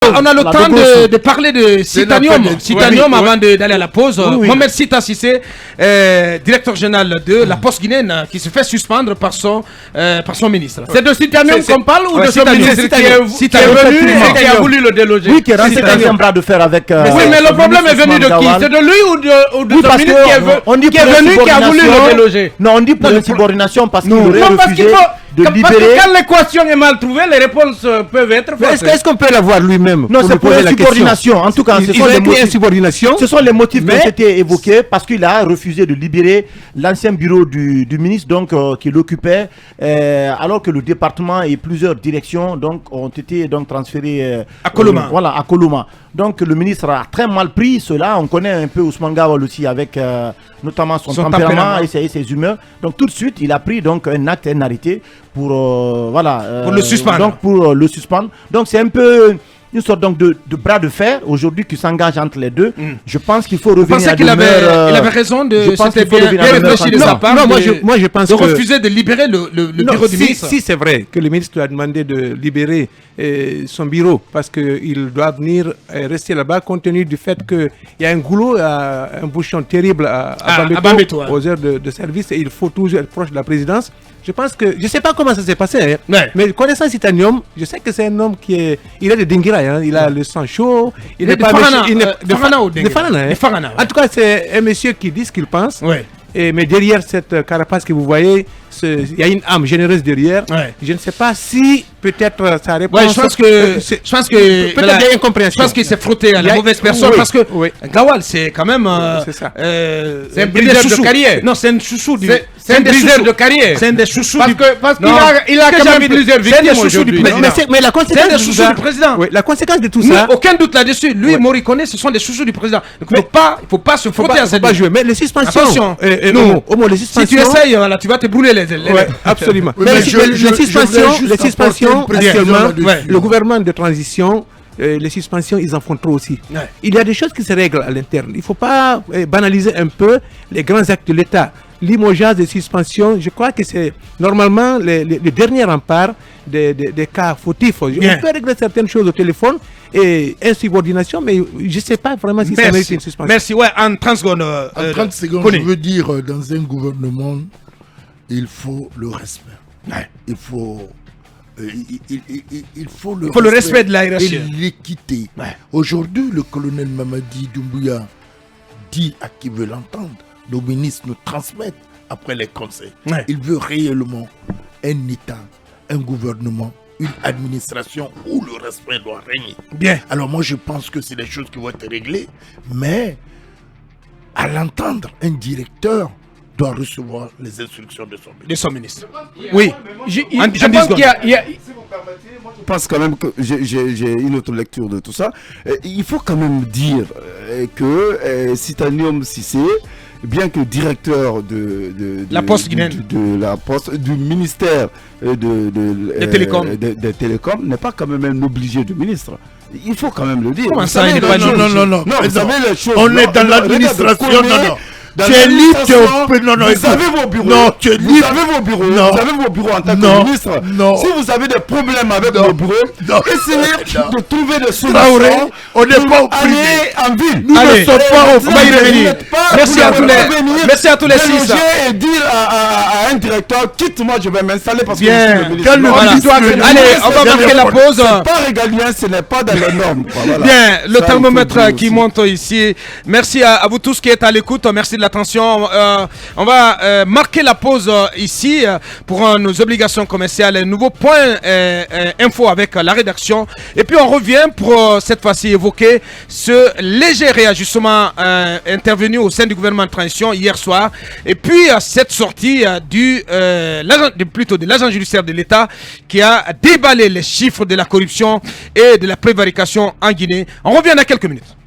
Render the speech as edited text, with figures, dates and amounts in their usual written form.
On a le temps de parler de Citanium avant d'aller à la pause. Mohamed Sita Sissé, directeur général de la Poste guinéenne, qui se fait suspendre par son ministre. C'est de Citanium qu'on parle ou de son ministre qui est venu et qui a voulu le déloger? Oui, qui est rentré dans un bras de fer avec... oui, mais le problème est venu de qui? C'est de lui ou de son ministre qui est venu qui a voulu le déloger? Non, on dit pour insubordination parce qu'il aurait refusé de libérer... Parce que quand l'équation est mal trouvée, les réponses peuvent être faites. Est-ce qu'on peut l'avoir lui-même? Non, c'est pour insubordination. En tout cas, ce sont les motifs qui ont été évoqués parce qu'il a refusé de libérer l'ancien bureau du ministre donc qui l'occupait alors que le département et plusieurs directions donc ont été donc transférés à Koloma. Voilà, à Koloma. Donc le ministre a très mal pris cela. On connaît un peu Ousmane Gawal aussi avec notamment son tempérament et ses humeurs. Donc tout de suite, il a pris donc un acte, un arrêté pour pour le suspendre. Donc pour le suspendre. Donc c'est un peu une sorte donc de bras de fer aujourd'hui qui s'engage entre les deux. Je pense qu'il faut revenir à qu'il avait raison de c'était bien réfléchi de sa part. Non, moi je pense de refuser de libérer le bureau du ministre. Si c'est vrai que le ministre lui a demandé de libérer son bureau parce qu'il doit venir rester là-bas compte tenu du fait qu'il y a un goulot, un bouchon terrible à Bambeto, aux heures de service et il faut toujours être proche de la présidence. Je pense que, je ne sais pas comment ça s'est passé, mais connaissant Citanium, je sais que c'est un homme il est de Dingira, il a le sang chaud, il est pas de Farana. En tout cas, c'est un monsieur qui dit ce qu'il pense. Mais derrière cette carapace que vous voyez, il y a une âme généreuse derrière. Je ne sais pas si peut-être sa réponse. Je pense que peut-être il y a incompréhension. Je pense qu'il s'est frotté à la mauvaise personne parce que Gawal, c'est quand même. C'est un briseur de carrière. Non, c'est un chouchou du. C'est un briseur de carrière. C'est un des chouchous parce qu'il a quand même plusieurs victimes aujourd'hui. Mais la conséquence. C'est un des chouchous du président. La conséquence de tout ça. Aucun doute là-dessus. Lui et Morikone, ce sont des chouchous du président. Donc il ne faut pas se frotter à cette. Mais les suspensions. Non, si tu essayes, tu vas te brûler les ailes. Absolument. Les suspensions, actuellement, le gouvernement de transition, les suspensions, ils en font trop aussi. Il y a des choses qui se règlent à l'interne. Il ne faut pas banaliser un peu les grands actes de l'État. Limogeage des suspensions, je crois que c'est normalement les derniers remparts des cas fautifs. On peut régler certaines choses au téléphone et insubordination, mais je ne sais pas vraiment si ça mérite une suspension. Merci. En 30 secondes. En 30 secondes, je veux dire, dans un gouvernement, il faut le respect. Il faut le respect de la hiérarchie. Et l'équité. Aujourd'hui, le colonel Mamadi Doumbouya dit à qui veut l'entendre. Nos ministres nous transmettent après les conseils. Il veut réellement un État, un gouvernement, une administration où le respect doit régner. Bien. Alors moi je pense que c'est des choses qui vont être réglées, mais à l'entendre, un directeur doit recevoir les instructions de son ministre. Oui. Je pense qu'il y a... Je pense quand même que j'ai une autre lecture de tout ça. Il faut quand même dire que Citanium Sissé, bien que directeur de la Poste guinéenne, du ministère des télécoms, n'est pas quand même un obligé de ministre. Il faut quand même le dire. Comment ça, il n'est pas non. On est dans l'administration, non. Tu es libre, vous avez vos bureaux. Non, tu es libre. Vous avez vos bureaux. Non. Vous avez vos bureaux en tant que ministre. Non. Si vous avez des problèmes avec vos bureaux, essayez de trouver des solutions. On n'est pas au privé. En ville. Nous ne sommes pas au privé. Merci à tous les six. Et dire à un directeur, quitte-moi, je vais m'installer parce que je suis le ministre. Allez, on va marquer la pause. C'est pas régalien, ce n'est pas dans les normes. Bien, le thermomètre qui monte ici. Merci à vous tous qui êtes à l'écoute. Merci de l'attention. On va marquer la pause ici pour nos obligations commerciales. Un nouveau point info avec la rédaction. Et puis on revient pour cette fois-ci évoquer ce léger réajustement intervenu au sein du gouvernement de transition hier soir. Et puis cette sortie de l'agent judiciaire de l'État qui a déballé les chiffres de la corruption et de la prévarication en Guinée. On revient dans quelques minutes.